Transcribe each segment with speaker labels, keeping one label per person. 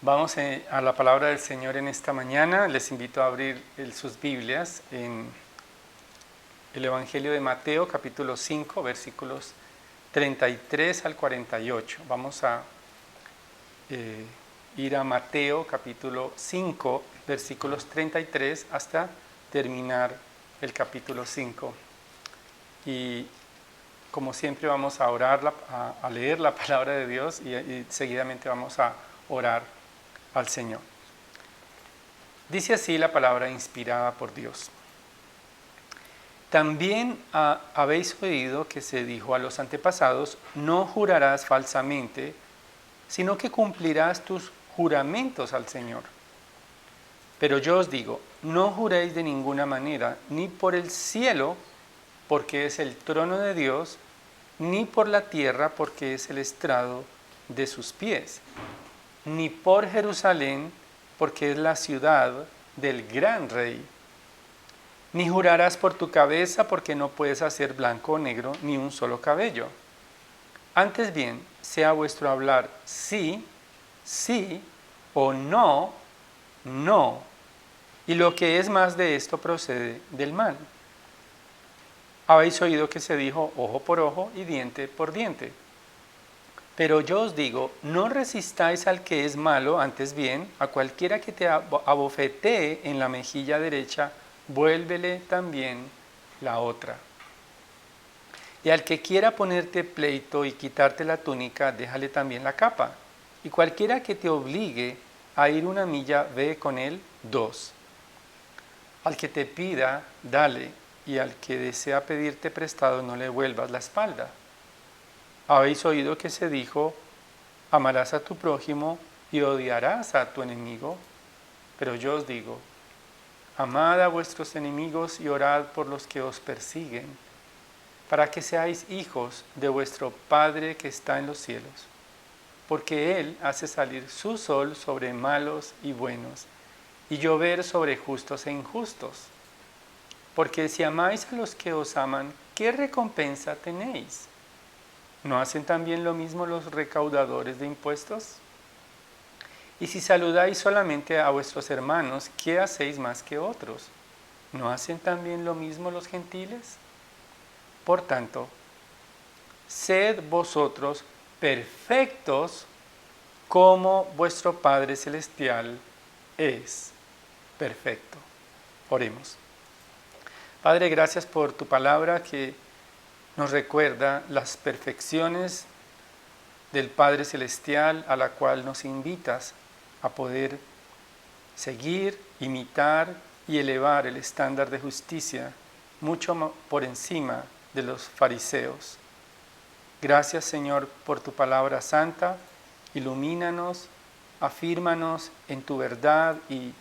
Speaker 1: Vamos a la palabra del Señor en esta mañana. Les invito a abrir sus Biblias en el Evangelio de Mateo, capítulo 5, versículos 33 al 48. Vamos a ir a Mateo, capítulo 5, versículos 33 hasta terminar el capítulo 5. Y como siempre vamos a orar, a leer la palabra de Dios y seguidamente vamos a orar al Señor. Dice así la palabra inspirada por Dios. También habéis oído que se dijo a los antepasados: no jurarás falsamente, sino que cumplirás tus juramentos al Señor. Pero yo os digo, no juréis de ninguna manera, ni por el cielo, porque es el trono de Dios, ni por la tierra, porque es el estrado de sus pies, ni por Jerusalén, porque es la ciudad del gran rey. Ni jurarás por tu cabeza, porque no puedes hacer blanco o negro ni un solo cabello. Antes bien, sea vuestro hablar sí, sí, o no, no. Y lo que es más de esto procede del mal. Habéis oído que se dijo ojo por ojo y diente por diente. Pero yo os digo, no resistáis al que es malo, antes bien, a cualquiera que te abofetee en la mejilla derecha, vuélvele también la otra. Y al que quiera ponerte pleito y quitarte la túnica, déjale también la capa. Y cualquiera que te obligue a ir una milla, ve con él 2. Al que te pida, dale, y al que desea pedirte prestado, no le vuelvas la espalda. Habéis oído que se dijo: amarás a tu prójimo y odiarás a tu enemigo. Pero yo os digo, amad a vuestros enemigos y orad por los que os persiguen, para que seáis hijos de vuestro Padre que está en los cielos. Porque Él hace salir su sol sobre malos y buenos, y llover sobre justos e injustos. Porque si amáis a los que os aman, ¿qué recompensa tenéis? ¿No hacen también lo mismo los recaudadores de impuestos? Y si saludáis solamente a vuestros hermanos, ¿qué hacéis más que otros? ¿No hacen también lo mismo los gentiles? Por tanto, sed vosotros perfectos como vuestro Padre Celestial es perfecto. Oremos. Padre, gracias por tu palabra que nos recuerda las perfecciones del Padre Celestial, a la cual nos invitas a poder seguir, imitar y elevar el estándar de justicia mucho por encima de los fariseos. Gracias, Señor, por tu palabra santa. Ilumínanos, afírmanos en tu verdad y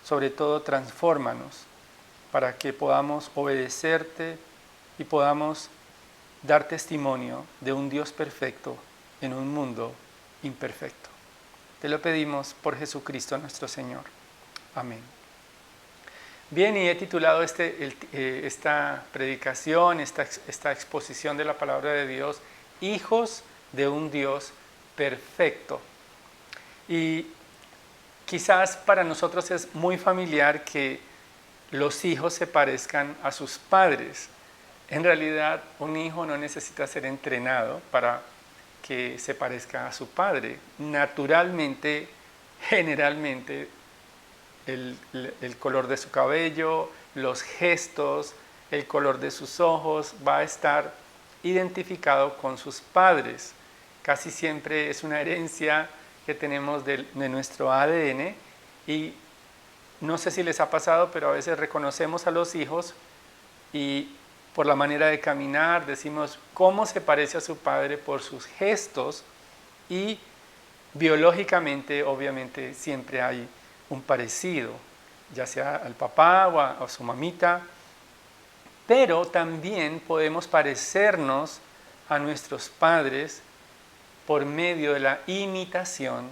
Speaker 1: sobre todo transfórmanos para que podamos obedecerte y podamos dar testimonio de un Dios perfecto en un mundo imperfecto. Te lo pedimos por Jesucristo nuestro Señor. Amén. Bien, y he titulado esta predicación, esta exposición de la palabra de Dios, Hijos de un Dios perfecto. Y quizás para nosotros es muy familiar que los hijos se parezcan a sus padres. En realidad, un hijo no necesita ser entrenado para que se parezca a su padre. Naturalmente, generalmente, el color de su cabello, los gestos, el color de sus ojos va a estar identificado con sus padres. Casi siempre es una herencia que tenemos de nuestro ADN y no sé si les ha pasado, pero a veces reconocemos a los hijos y por la manera de caminar decimos cómo se parece a su padre por sus gestos y biológicamente obviamente siempre hay un parecido, ya sea al papá o a su mamita, pero también podemos parecernos a nuestros padres por medio de la imitación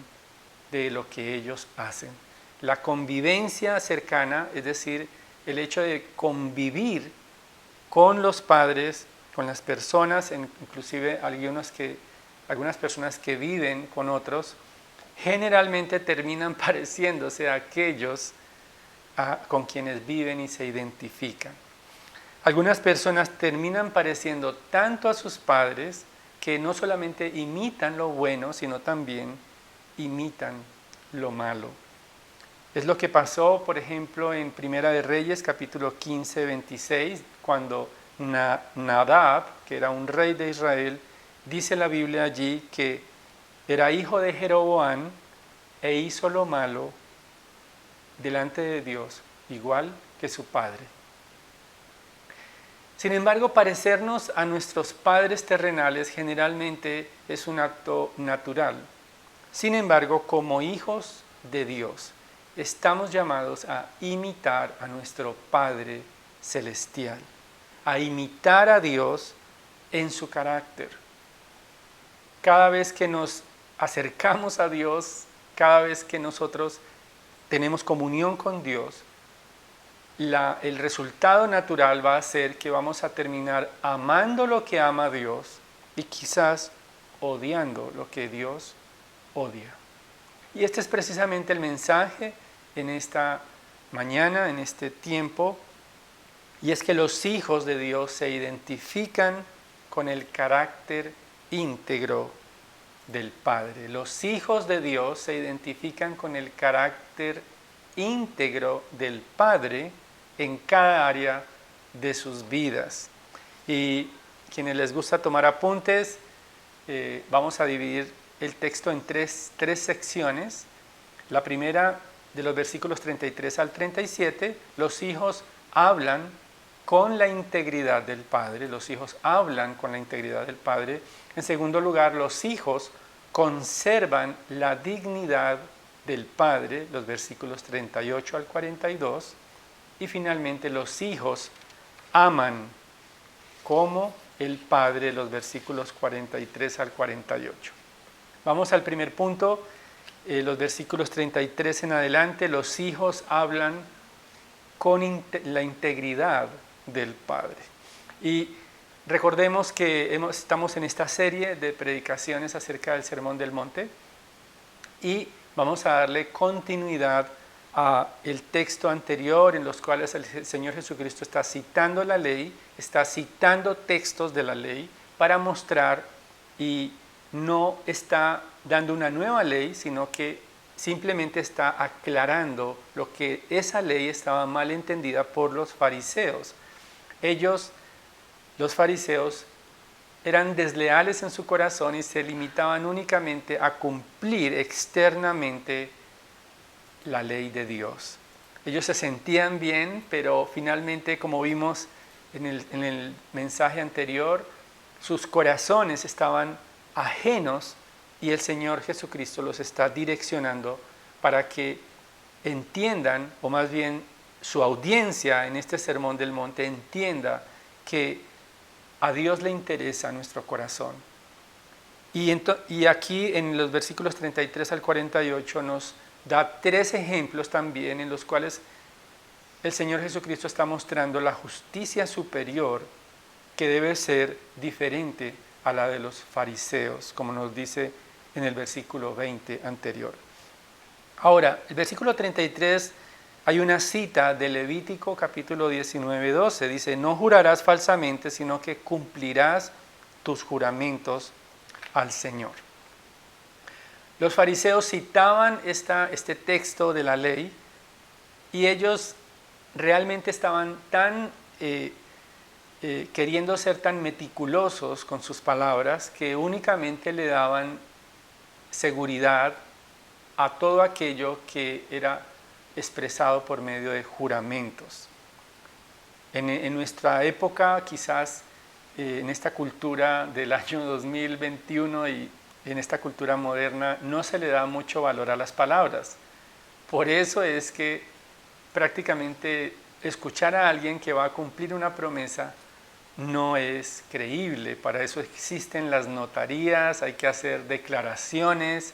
Speaker 1: de lo que ellos hacen. La convivencia cercana, es decir, el hecho de convivir con los padres, con las personas, inclusive algunas personas que viven con otros, generalmente terminan pareciéndose a aquellos con quienes viven y se identifican. Algunas personas terminan pareciendo tanto a sus padres que no solamente imitan lo bueno, sino también imitan lo malo. Es lo que pasó, por ejemplo, en Primera de Reyes, capítulo 15, 26, cuando Nadab, que era un rey de Israel, dice la Biblia allí que era hijo de Jeroboam e hizo lo malo delante de Dios, igual que su padre. Sin embargo, parecernos a nuestros padres terrenales generalmente es un acto natural. Sin embargo, como hijos de Dios, estamos llamados a imitar a nuestro Padre Celestial, a imitar a Dios en su carácter. Cada vez que nos acercamos a Dios, cada vez que nosotros tenemos comunión con Dios, el resultado natural va a ser que vamos a terminar amando lo que ama Dios y quizás odiando lo que Dios odia. Y este es precisamente el mensaje en esta mañana, en este tiempo, y es que los hijos de Dios se identifican con el carácter íntegro del Padre. Los hijos de Dios se identifican con el carácter íntegro del Padre en cada área de sus vidas. Y quienes les gusta tomar apuntes, vamos a dividir el texto en tres secciones. La primera, de los versículos 33 al 37, los hijos hablan con la integridad del Padre. Los hijos hablan con la integridad del Padre. En segundo lugar, los hijos conservan la dignidad del Padre, los versículos 38 al 42. Y finalmente, los hijos aman como el Padre, los versículos 43 al 48. Vamos al primer punto, los versículos 33 en adelante. Los hijos hablan con la integridad del Padre. Y recordemos que estamos en esta serie de predicaciones acerca del Sermón del Monte y vamos a darle continuidad a el texto anterior en los cuales el Señor Jesucristo está citando la ley, está citando textos de la ley para mostrar y no está dando una nueva ley, sino que simplemente está aclarando lo que esa ley estaba mal entendida por los fariseos. Ellos, los fariseos, eran desleales en su corazón y se limitaban únicamente a cumplir externamente la ley de Dios. Ellos se sentían bien, pero finalmente, como vimos en el mensaje anterior, sus corazones estaban ajenos y el Señor Jesucristo los está direccionando para que entiendan, o más bien su audiencia en este Sermón del Monte entienda que a Dios le interesa nuestro corazón. Y aquí en los versículos 33 al 48 nos da tres ejemplos también en los cuales el Señor Jesucristo está mostrando la justicia superior que debe ser diferente a la de los fariseos, como nos dice en el versículo 20 anterior. Ahora, el versículo 33, hay una cita de Levítico capítulo 19, 12, dice: no jurarás falsamente, sino que cumplirás tus juramentos al Señor. Los fariseos citaban este texto de la ley y ellos realmente estaban tan queriendo ser tan meticulosos con sus palabras que únicamente le daban seguridad a todo aquello que era expresado por medio de juramentos. En nuestra época, quizás en esta cultura del año 2021 y en esta cultura moderna, no se le da mucho valor a las palabras. Por eso es que prácticamente escuchar a alguien que va a cumplir una promesa no es creíble. Para eso existen las notarías, hay que hacer declaraciones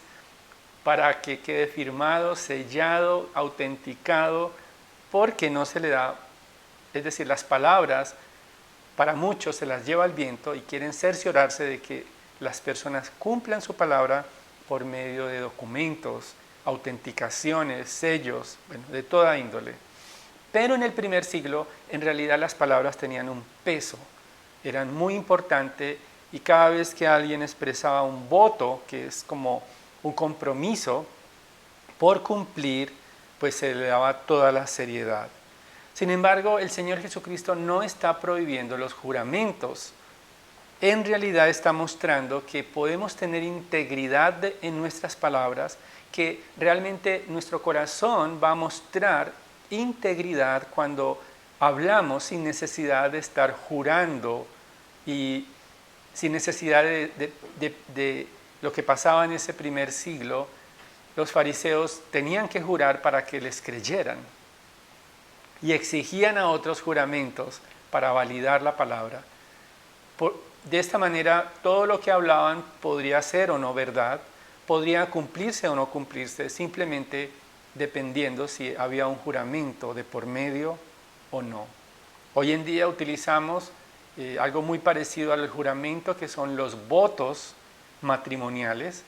Speaker 1: para que quede firmado, sellado, autenticado, porque no se le da, es decir, las palabras para muchos se las lleva el viento y quieren cerciorarse de que las personas cumplan su palabra por medio de documentos, autenticaciones, sellos, bueno, de toda índole. Pero en el primer siglo, en realidad las palabras tenían un peso, eran muy importantes y cada vez que alguien expresaba un voto, que es como un compromiso por cumplir, pues se le daba toda la seriedad. Sin embargo, el Señor Jesucristo no está prohibiendo los juramentos. En realidad está mostrando que podemos tener integridad en nuestras palabras, que realmente nuestro corazón va a mostrar integridad cuando hablamos sin necesidad de estar jurando y sin necesidad de lo que pasaba en ese primer siglo. Los fariseos tenían que jurar para que les creyeran y exigían a otros juramentos para validar la palabra. De esta manera, todo lo que hablaban podría ser o no verdad, podría cumplirse o no cumplirse, simplemente dependiendo si había un juramento de por medio o no. Hoy en día utilizamos algo muy parecido al juramento, que son los votos matrimoniales.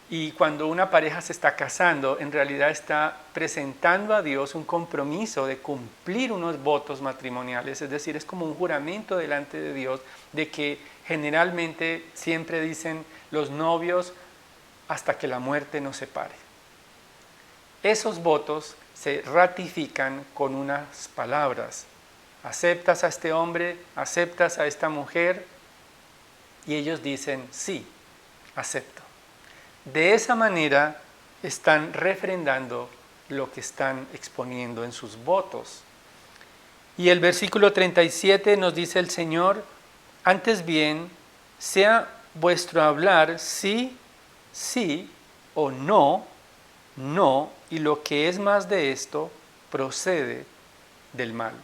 Speaker 1: Y cuando una pareja se está casando, en realidad está presentando a Dios un compromiso de cumplir unos votos matrimoniales, es decir, es como un juramento delante de Dios de que generalmente siempre dicen los novios hasta que la muerte nos separe. Esos votos se ratifican con unas palabras. ¿Aceptas a este hombre? ¿Aceptas a esta mujer? Y ellos dicen, sí, acepto. De esa manera están refrendando lo que están exponiendo en sus votos. Y el versículo 37 nos dice el Señor, antes bien, sea vuestro hablar sí, sí o no, no, y lo que es más de esto procede del mal.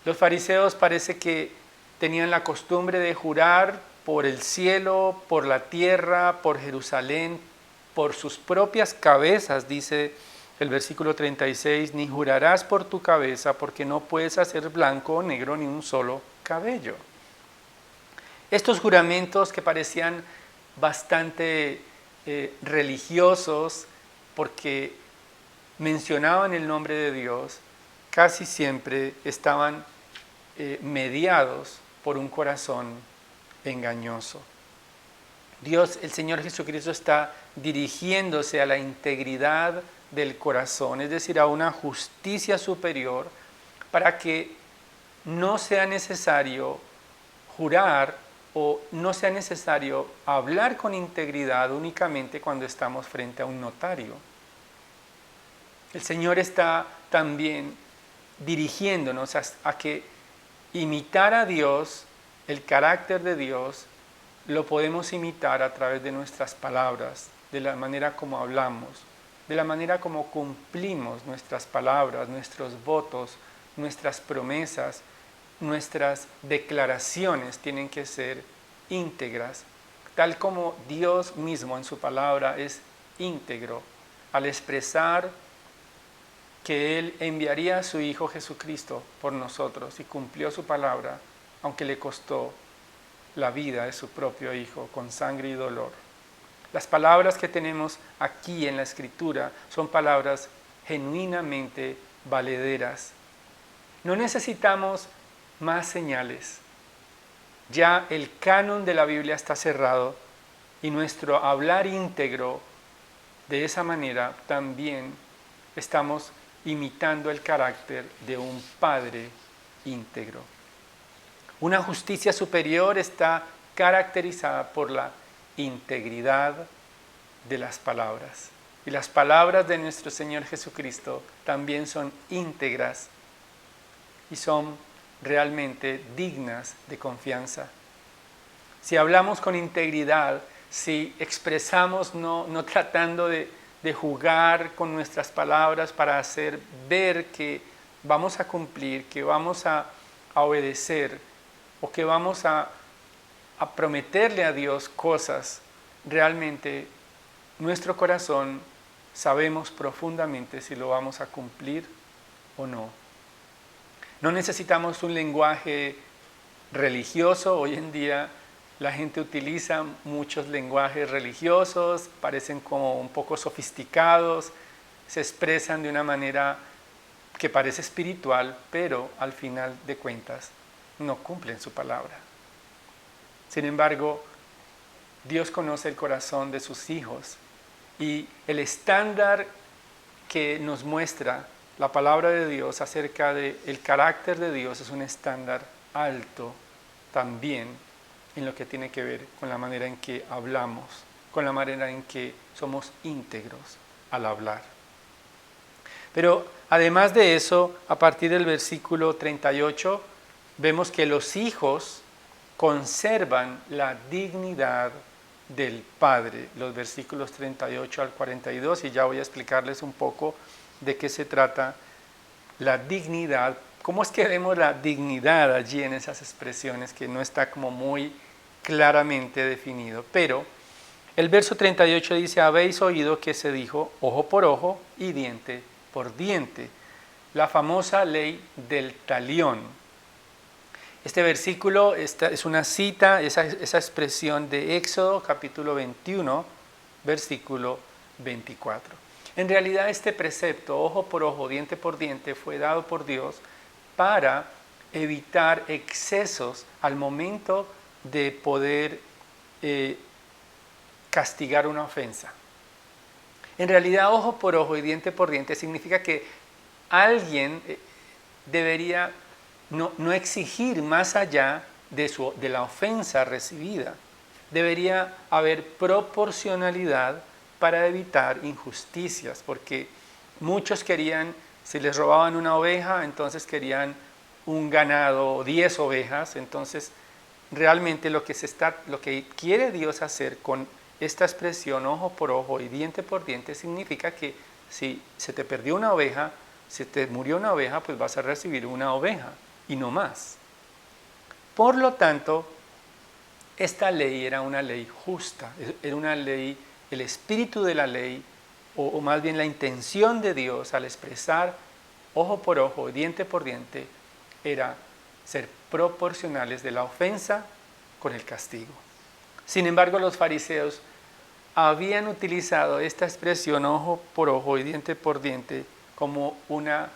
Speaker 1: Los fariseos parece que tenían la costumbre de jurar por el cielo, por la tierra, por Jerusalén, por sus propias cabezas, dice el versículo 36, ni jurarás por tu cabeza porque no puedes hacer blanco o negro ni un solo cabello. Estos juramentos que parecían bastante religiosos porque mencionaban el nombre de Dios, casi siempre estaban mediados por un corazón engañoso. Dios, el Señor Jesucristo, está dirigiéndose a la integridad del corazón, es decir, a una justicia superior, para que no sea necesario jurar o no sea necesario hablar con integridad únicamente cuando estamos frente a un notario. El Señor está también dirigiéndonos a que imitar a Dios, el carácter de Dios, lo podemos imitar a través de nuestras palabras, de la manera como hablamos, de la manera como cumplimos nuestras palabras, nuestros votos, nuestras promesas, nuestras declaraciones tienen que ser íntegras, tal como Dios mismo en su palabra es íntegro al expresar que Él enviaría a su Hijo Jesucristo por nosotros y cumplió su palabra, aunque le costó la vida de su propio Hijo con sangre y dolor. Las palabras que tenemos aquí en la Escritura son palabras genuinamente valederas. No necesitamos más señales. Ya el canon de la Biblia está cerrado y nuestro hablar íntegro de esa manera también estamos imitando el carácter de un Padre íntegro. Una justicia superior está caracterizada por la integridad de las palabras. Y las palabras de nuestro Señor Jesucristo también son íntegras y son realmente dignas de confianza. Si hablamos con integridad, si expresamos no tratando de jugar con nuestras palabras para hacer ver que vamos a cumplir, que vamos a obedecer o que vamos a prometerle a Dios cosas, realmente nuestro corazón sabemos profundamente si lo vamos a cumplir o no. No necesitamos un lenguaje religioso. Hoy en día La gente utiliza muchos lenguajes religiosos, parecen como un poco sofisticados, se expresan de una manera que parece espiritual, pero al final de cuentas no cumplen su palabra. Sin embargo, Dios conoce el corazón de sus hijos y el estándar que nos muestra la palabra de Dios acerca del carácter de Dios es un estándar alto también en lo que tiene que ver con la manera en que hablamos, con la manera en que somos íntegros al hablar. Pero además de eso, a partir del versículo 38, vemos que los hijos conservan la dignidad del Padre, los versículos 38 al 42, y ya voy a explicarles un poco de qué se trata la dignidad. ¿Cómo es que vemos la dignidad allí en esas expresiones que no está como muy claramente definido? Pero el verso 38 dice, habéis oído que se dijo ojo por ojo y diente por diente, la famosa ley del talión. Este versículo es una cita, esa expresión de Éxodo capítulo 21, versículo 24. En realidad este precepto, ojo por ojo, diente por diente, fue dado por Dios para evitar excesos al momento de poder castigar una ofensa. En realidad, ojo por ojo y diente por diente significa que alguien debería no exigir más allá de la ofensa recibida. Debería haber proporcionalidad para evitar injusticias, porque muchos querían, si les robaban una oveja, entonces querían un ganado, 10 ovejas. Entonces, realmente lo que quiere Dios hacer con esta expresión ojo por ojo y diente por diente significa que si se te perdió una oveja, si te murió una oveja, pues vas a recibir una oveja y no más. Por lo tanto, esta ley era una ley justa, era una ley, el espíritu de la ley, o más bien la intención de Dios al expresar ojo por ojo, diente por diente, era ser proporcionales de la ofensa con el castigo. Sin embargo, los fariseos habían utilizado esta expresión ojo por ojo y diente por diente como una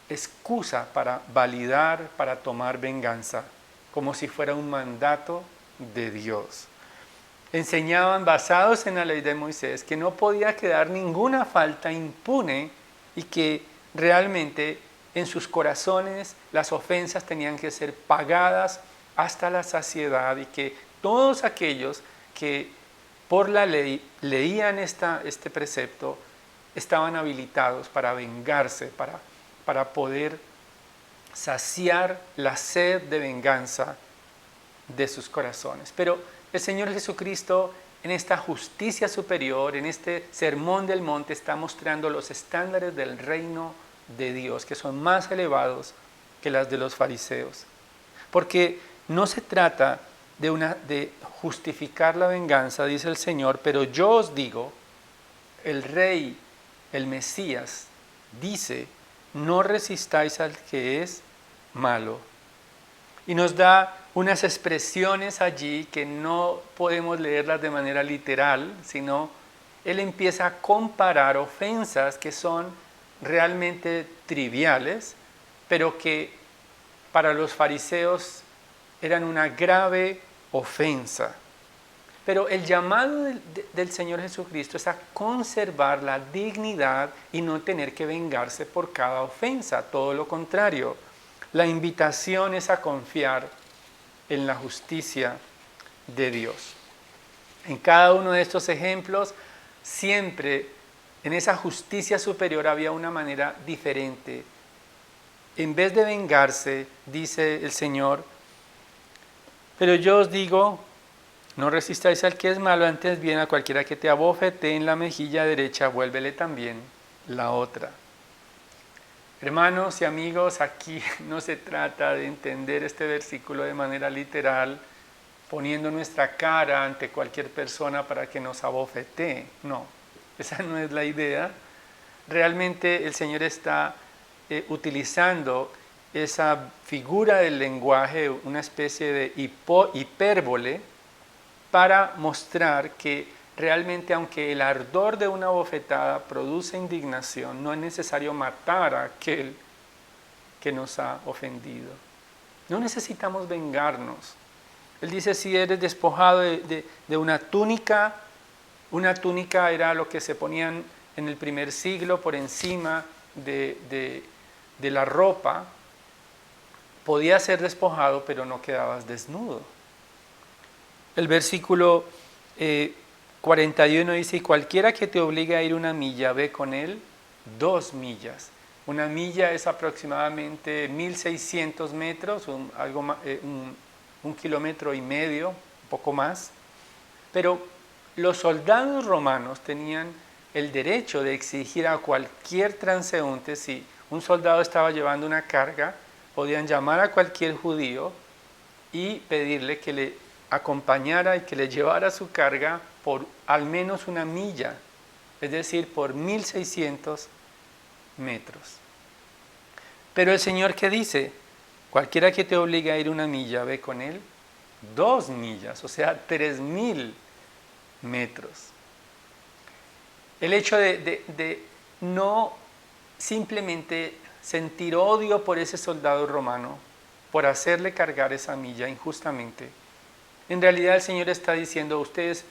Speaker 1: excusa para validar, para tomar venganza, como si fuera un mandato de Dios. Enseñaban, basados en la ley de Moisés, que no podía quedar ninguna falta impune y que realmente en sus corazones las ofensas tenían que ser pagadas hasta la saciedad y que todos aquellos que por la ley leían este precepto estaban habilitados para vengarse, para poder saciar la sed de venganza de sus corazones. Pero el Señor Jesucristo, en esta justicia superior, en este sermón del monte, está mostrando los estándares del reino de Dios, que son más elevados que las de los fariseos. Porque no se trata de justificar la venganza, dice el Señor, pero yo os digo, el Rey, el Mesías, dice, no resistáis al que es malo. Y nos da unas expresiones allí que no podemos leerlas de manera literal, sino Él empieza a comparar ofensas que son realmente triviales, pero que para los fariseos eran una grave ofensa. Pero el llamado del Señor Jesucristo es a conservar la dignidad y no tener que vengarse por cada ofensa, todo lo contrario. La invitación es a confiar en la justicia de Dios. En cada uno de estos ejemplos, siempre en esa justicia superior había una manera diferente. En vez de vengarse, dice el Señor, pero yo os digo, no resistáis al que es malo, antes bien a cualquiera que te abofetee en la mejilla derecha, vuélvele también la otra. Hermanos y amigos, aquí no se trata de entender este versículo de manera literal, poniendo nuestra cara ante cualquier persona para que nos abofetee. No, esa no es la idea. Realmente el Señor está utilizando esa figura del lenguaje, una especie de hipérbole, para mostrar que realmente, aunque el ardor de una bofetada produce indignación, no es necesario matar a aquel que nos ha ofendido. No necesitamos vengarnos. Él dice, si eres despojado de una túnica era lo que se ponían en el primer siglo por encima de la ropa, podías ser despojado, pero no quedabas desnudo. El versículo 41 dice, y cualquiera que te obligue a ir 1 milla, ve con él 2 millas. 1 milla es aproximadamente 1600 metros, un kilómetro y medio, un poco más. Pero los soldados romanos tenían el derecho de exigir a cualquier transeúnte, si un soldado estaba llevando una carga, podían llamar a cualquier judío y pedirle que le acompañara y que le llevara su carga por al menos 1 milla, es decir, por 1600 metros. Pero el Señor, ¿qué dice? Cualquiera que te obligue a ir 1 milla, ve con él 2 millas, o sea, 3000 metros. El hecho de no simplemente sentir odio por ese soldado romano, por hacerle cargar esa milla injustamente, en realidad el Señor está diciendo, ustedes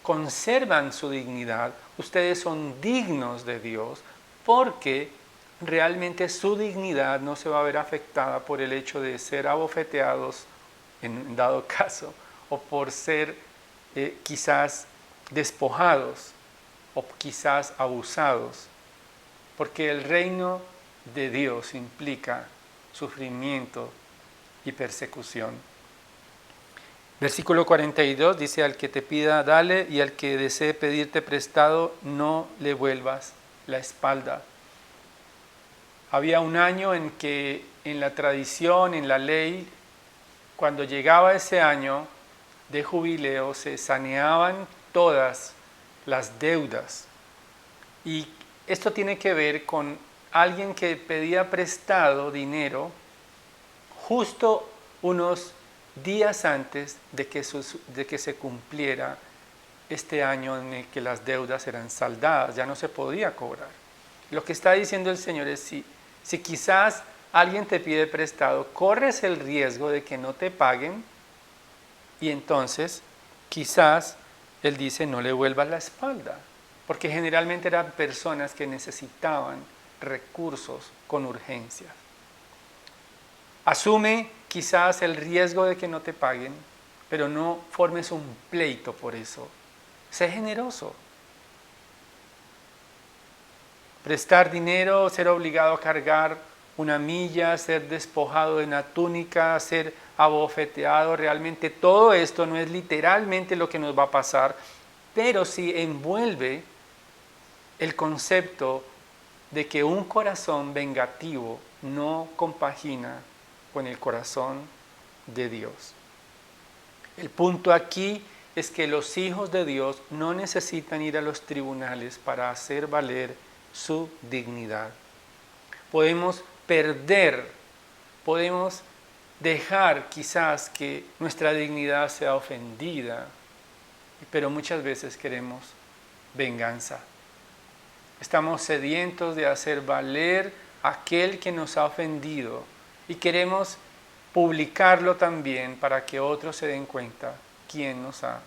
Speaker 1: conservan su dignidad, ustedes son dignos de Dios, porque realmente su dignidad no se va a ver afectada por el hecho de ser abofeteados, en dado caso, o por ser quizás despojados, o quizás abusados, porque el reino de Dios implica sufrimiento y persecución. Versículo 42 dice, al que te pida, dale, y al que desee pedirte prestado, no le vuelvas la espalda. Había un año en que en la tradición, en la ley, cuando llegaba ese año de jubileo, se saneaban todas las deudas. Y esto tiene que ver con alguien que pedía prestado dinero justo unos días antes de que se cumpliera este año en el que las deudas eran saldadas, ya no se podía cobrar. Lo que está diciendo el Señor es, si quizás alguien te pide prestado, corres el riesgo de que no te paguen, y entonces quizás Él dice, no le vuelvas la espalda, porque generalmente eran personas que necesitaban recursos con urgencia. Asume quizás el riesgo de que no te paguen, pero no formes un pleito por eso. Sé generoso. Prestar dinero, ser obligado a cargar 1 milla, ser despojado de una túnica, ser abofeteado, realmente todo esto no es literalmente lo que nos va a pasar, pero sí envuelve el concepto de que un corazón vengativo no compagina con el corazón de Dios. El punto aquí es que los hijos de Dios no necesitan ir a los tribunales para hacer valer su dignidad. Podemos perder, podemos dejar quizás que nuestra dignidad sea ofendida, pero muchas veces queremos venganza. Estamos sedientos de hacer valer a aquel que nos ha ofendido y queremos publicarlo también para que otros se den cuenta quién nos ha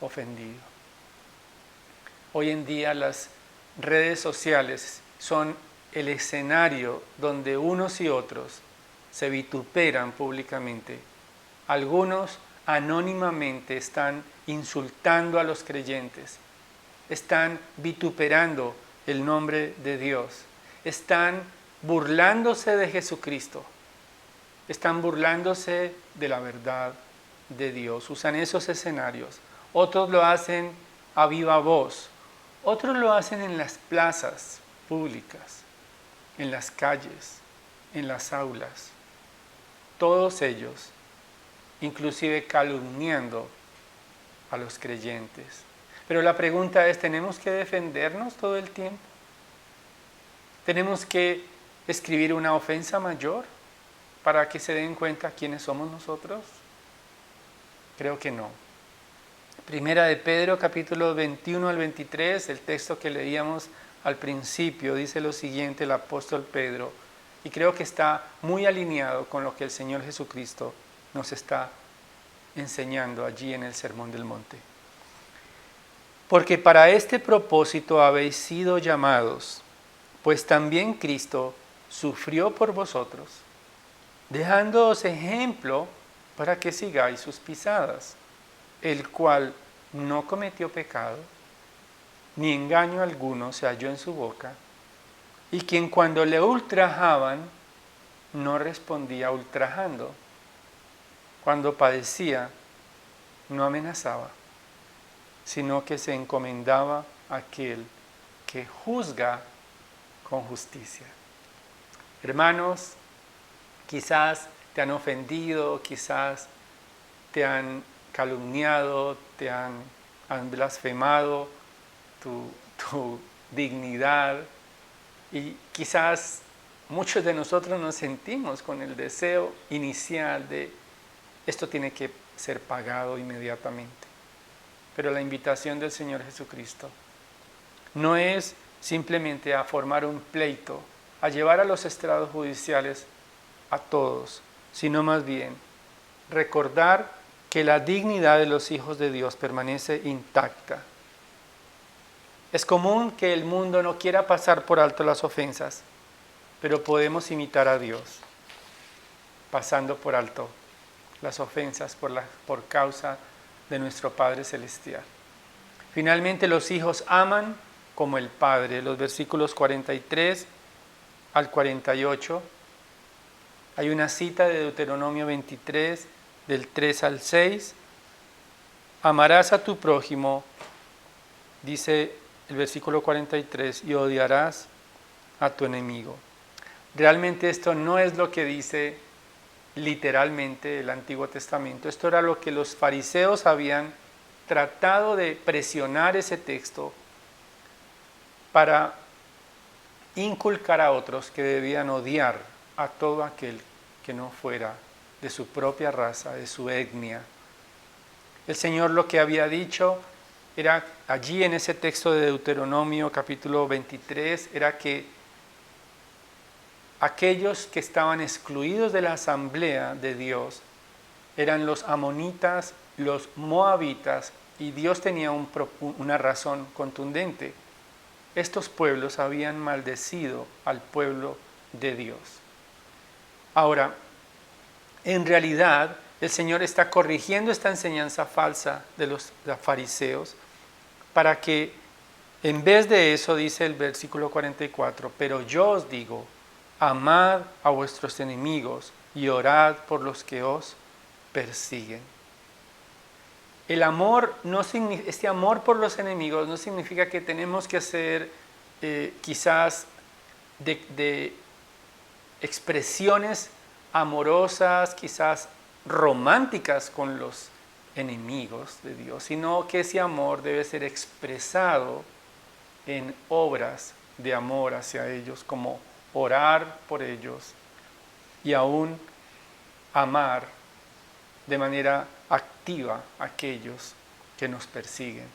Speaker 1: ofendido. Hoy en día las redes sociales son el escenario donde unos y otros se vituperan públicamente. Algunos anónimamente están insultando a los creyentes, están vituperando el nombre de Dios, están burlándose de Jesucristo, están burlándose de la verdad de Dios, usan esos escenarios. Otros lo hacen a viva voz, otros lo hacen en las plazas públicas, en las calles, en las aulas. Todos ellos, inclusive calumniando a los creyentes. Pero la pregunta es, ¿tenemos que defendernos todo el tiempo? ¿Tenemos que escribir una ofensa mayor para que se den cuenta quiénes somos nosotros? Creo que no. Primera de Pedro, capítulo 21 al 23, el texto que leíamos al principio, dice lo siguiente el apóstol Pedro, y creo que está muy alineado con lo que el Señor Jesucristo nos está enseñando allí en el Sermón del Monte. Porque para este propósito habéis sido llamados, pues también Cristo sufrió por vosotros, dejándoos ejemplo para que sigáis sus pisadas, el cual no cometió pecado, ni engaño alguno se halló en su boca, y quien cuando le ultrajaban, no respondía ultrajando. Cuando padecía, no amenazaba, sino que se encomendaba a aquel que juzga con justicia. Hermanos, quizás te han ofendido, quizás te han calumniado, te han blasfemado tu dignidad, y quizás muchos de nosotros nos sentimos con el deseo inicial de esto tiene que ser pagado inmediatamente. Pero la invitación del Señor Jesucristo no es simplemente a formar un pleito, a llevar a los estrados judiciales a todos, sino más bien recordar que la dignidad de los hijos de Dios permanece intacta. Es común que el mundo no quiera pasar por alto las ofensas, pero podemos imitar a Dios pasando por alto las ofensas por causa de nuestro Padre Celestial. Finalmente, los hijos aman como el Padre. Los versículos 43 al 48. Hay una cita de Deuteronomio 23, del 3 al 6. Amarás a tu prójimo, dice el versículo 43, y odiarás a tu enemigo. Realmente esto no es lo que dice literalmente el Antiguo Testamento. Esto era lo que los fariseos habían tratado de presionar ese texto para inculcar a otros que debían odiar a todo aquel que no fuera de su propia raza, de su etnia. El Señor lo que había dicho era allí en ese texto de Deuteronomio capítulo 23, era que aquellos que estaban excluidos de la asamblea de Dios eran los amonitas, los moabitas, y Dios tenía una razón contundente. Estos pueblos habían maldecido al pueblo de Dios. Ahora, en realidad, el Señor está corrigiendo esta enseñanza falsa de los fariseos para que, en vez de eso, dice el versículo 44, pero yo os digo, amad a vuestros enemigos y orad por los que os persiguen. El amor este amor por los enemigos no significa que tenemos que hacer quizás de expresiones amorosas, quizás románticas con los enemigos de Dios, sino que ese amor debe ser expresado en obras de amor hacia ellos, como orar por ellos y aún amar de manera activa a aquellos que nos persiguen.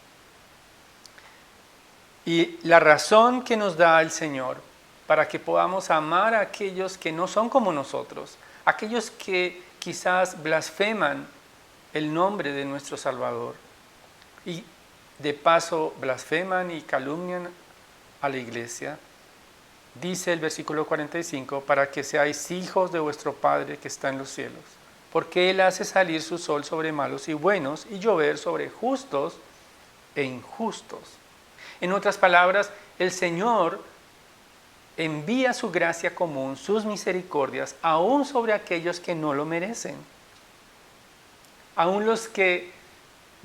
Speaker 1: Y la razón que nos da el Señor para que podamos amar a aquellos que no son como nosotros, aquellos que quizás blasfeman el nombre de nuestro Salvador y de paso blasfeman y calumnian a la iglesia, dice el versículo 45, para que seáis hijos de vuestro Padre que está en los cielos, porque Él hace salir su sol sobre malos y buenos y llover sobre justos e injustos. En otras palabras, el Señor envía su gracia común, sus misericordias, aún sobre aquellos que no lo merecen. Aún los que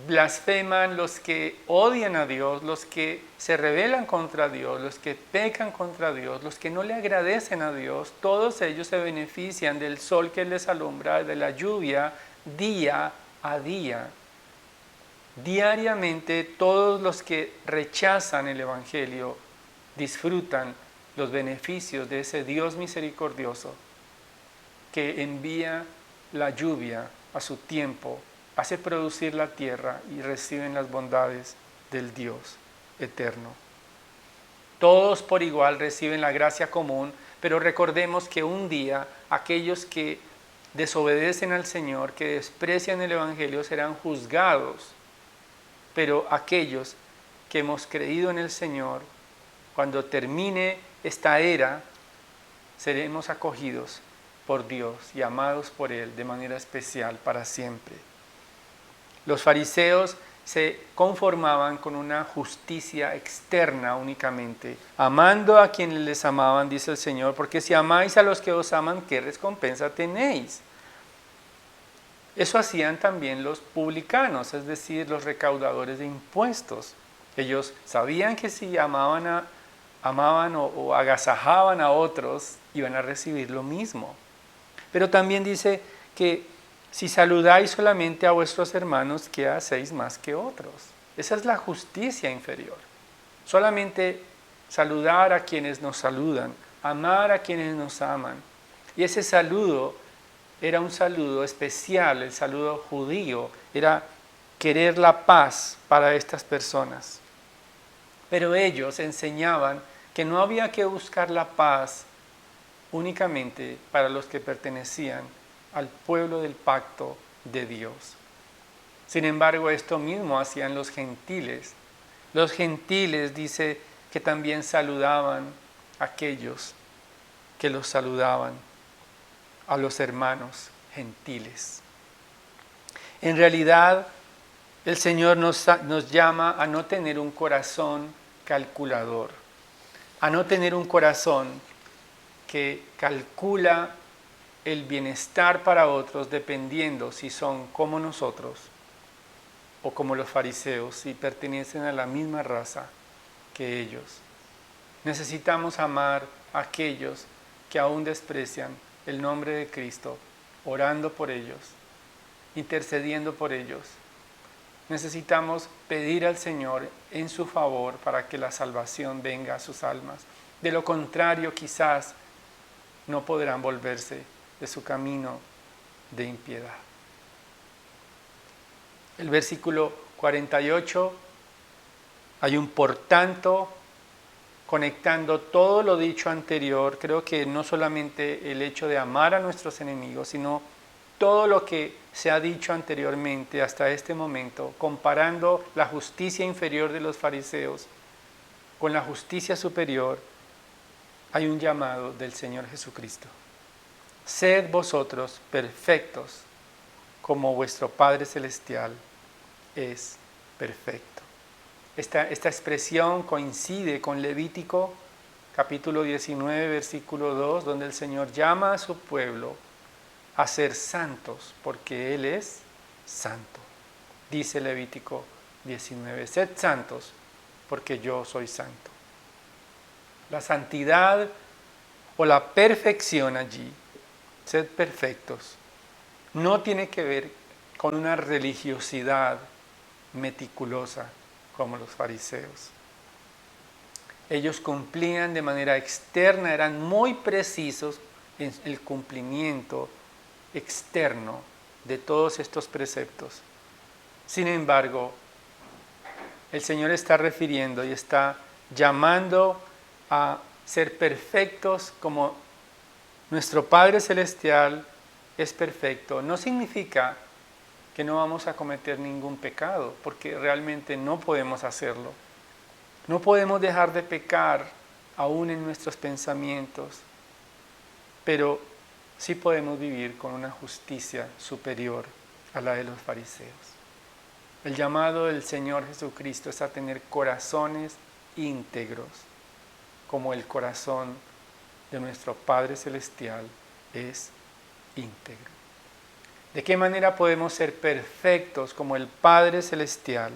Speaker 1: blasfeman, los que odian a Dios, los que se rebelan contra Dios, los que pecan contra Dios, los que no le agradecen a Dios, todos ellos se benefician del sol que les alumbra, de la lluvia día a día. Diariamente todos los que rechazan el Evangelio disfrutan los beneficios de ese Dios misericordioso que envía la lluvia a su tiempo hace producir la tierra y reciben las bondades del Dios eterno. Todos por igual reciben la gracia común, pero recordemos que un día aquellos que desobedecen al Señor, que desprecian el Evangelio, serán juzgados. Pero aquellos que hemos creído en el Señor, cuando termine esta era, seremos acogidos por Dios y amados por Él de manera especial para siempre. Los fariseos se conformaban con una justicia externa únicamente, amando a quienes les amaban, dice el Señor, porque si amáis a los que os aman, ¿qué recompensa tenéis? Eso hacían también los publicanos, es decir, los recaudadores de impuestos. Ellos sabían que si amaban o agasajaban a otros, iban a recibir lo mismo. Pero también dice que si saludáis solamente a vuestros hermanos, ¿qué hacéis más que otros? Esa es la justicia inferior. Solamente saludar a quienes nos saludan, amar a quienes nos aman. Y ese saludo era un saludo especial, el saludo judío, era querer la paz para estas personas. Pero ellos enseñaban que no había que buscar la paz únicamente para los que pertenecían al pueblo del pacto de Dios. Sin embargo, esto mismo hacían los gentiles. Los gentiles dice que también saludaban a aquellos que los saludaban, a los hermanos gentiles. En realidad, el Señor nos llama a no tener un corazón calculador, a no tener un corazón que calcula el bienestar para otros dependiendo si son como nosotros o como los fariseos, si pertenecen a la misma raza que ellos. Necesitamos amar a aquellos que aún desprecian el nombre de Cristo, orando por ellos, intercediendo por ellos. Necesitamos pedir al Señor en su favor para que la salvación venga a sus almas. De lo contrario, quizás no podrán volverse de su camino de impiedad. El versículo 48, hay un por tanto, conectando todo lo dicho anterior. Creo que no solamente el hecho de amar a nuestros enemigos, sino todo lo que se ha dicho anteriormente hasta este momento, comparando la justicia inferior de los fariseos con la justicia superior, hay un llamado del Señor Jesucristo. Sed vosotros perfectos, como vuestro Padre Celestial es perfecto. Esta expresión coincide con Levítico capítulo 19, versículo 2, donde el Señor llama a su pueblo a ser santos, porque Él es santo. Dice Levítico 19, sed santos, porque yo soy santo. La santidad o la perfección allí, sed perfectos, no tiene que ver con una religiosidad meticulosa como los fariseos. Ellos cumplían de manera externa, eran muy precisos en el cumplimiento externo de todos estos preceptos. Sin embargo, el Señor está refiriendo y está llamando a ser perfectos como nuestro Padre Celestial es perfecto. No significa que no vamos a cometer ningún pecado, porque realmente no podemos hacerlo. No podemos dejar de pecar aún en nuestros pensamientos, pero sí podemos vivir con una justicia superior a la de los fariseos. El llamado del Señor Jesucristo es a tener corazones íntegros, como el corazón de nuestro Padre Celestial es íntegro. ¿De qué manera podemos ser perfectos como el Padre Celestial?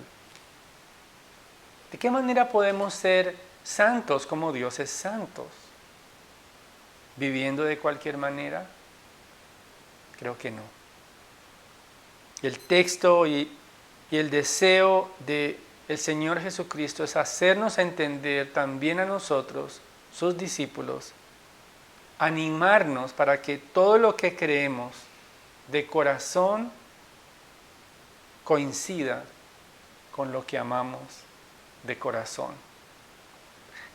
Speaker 1: ¿De qué manera podemos ser santos como Dios es santo? ¿Viviendo de cualquier manera? Creo que no. El texto y el deseo del Señor Jesucristo es hacernos entender también a nosotros, sus discípulos, animarnos para que todo lo que creemos de corazón coincida con lo que amamos de corazón.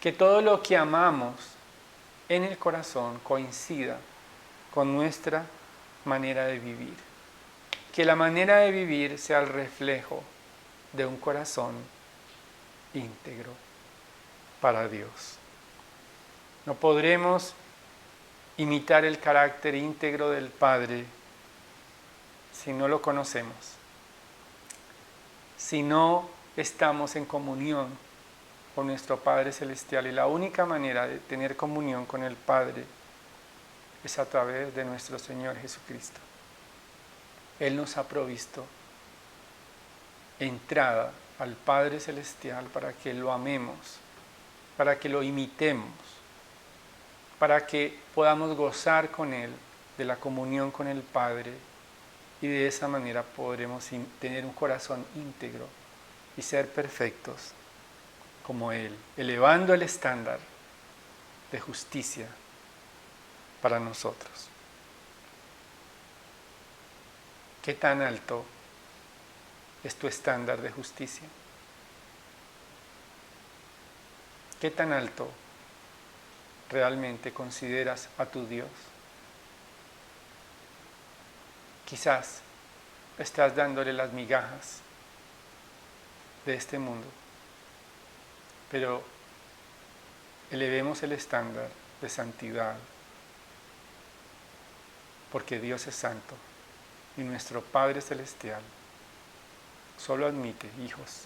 Speaker 1: Que todo lo que amamos en el corazón coincida con nuestra manera de vivir. Que la manera de vivir sea el reflejo de un corazón íntegro para Dios. No podremos imitar el carácter íntegro del Padre si no lo conocemos, si no estamos en comunión con nuestro Padre Celestial. Y la única manera de tener comunión con el Padre es a través de nuestro Señor Jesucristo. Él nos ha provisto entrada al Padre Celestial para que lo amemos, para que lo imitemos, para que podamos gozar con Él de la comunión con el Padre, y de esa manera podremos tener un corazón íntegro y ser perfectos como Él, elevando el estándar de justicia para nosotros. ¿Qué tan alto es tu estándar de justicia? ¿Qué tan alto realmente consideras a tu Dios? Quizás estás dándole las migajas de este mundo, pero elevemos el estándar de santidad, porque Dios es santo y nuestro Padre Celestial solo admite hijos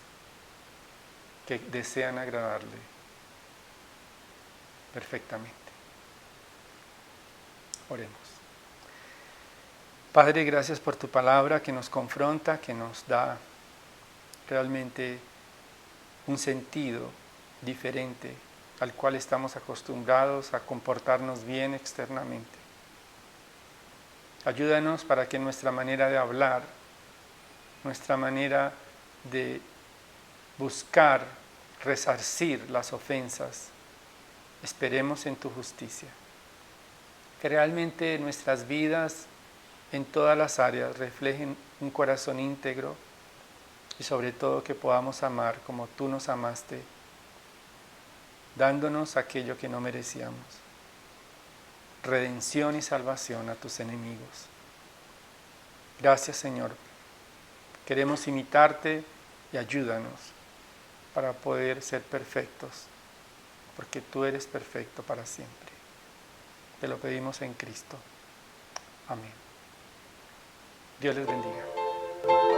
Speaker 1: que desean agradarle perfectamente. Oremos. Padre, gracias por tu palabra que nos confronta, que nos da realmente un sentido diferente al cual estamos acostumbrados a comportarnos bien externamente. Ayúdanos para que nuestra manera de hablar, nuestra manera de buscar resarcir las ofensas, esperemos en tu justicia. Que realmente nuestras vidas en todas las áreas reflejen un corazón íntegro y sobre todo que podamos amar como tú nos amaste, dándonos aquello que no merecíamos. Redención y salvación a tus enemigos. Gracias, Señor. Queremos imitarte y ayúdanos para poder ser perfectos, porque tú eres perfecto para siempre. Te lo pedimos en Cristo. Amén. Dios les bendiga.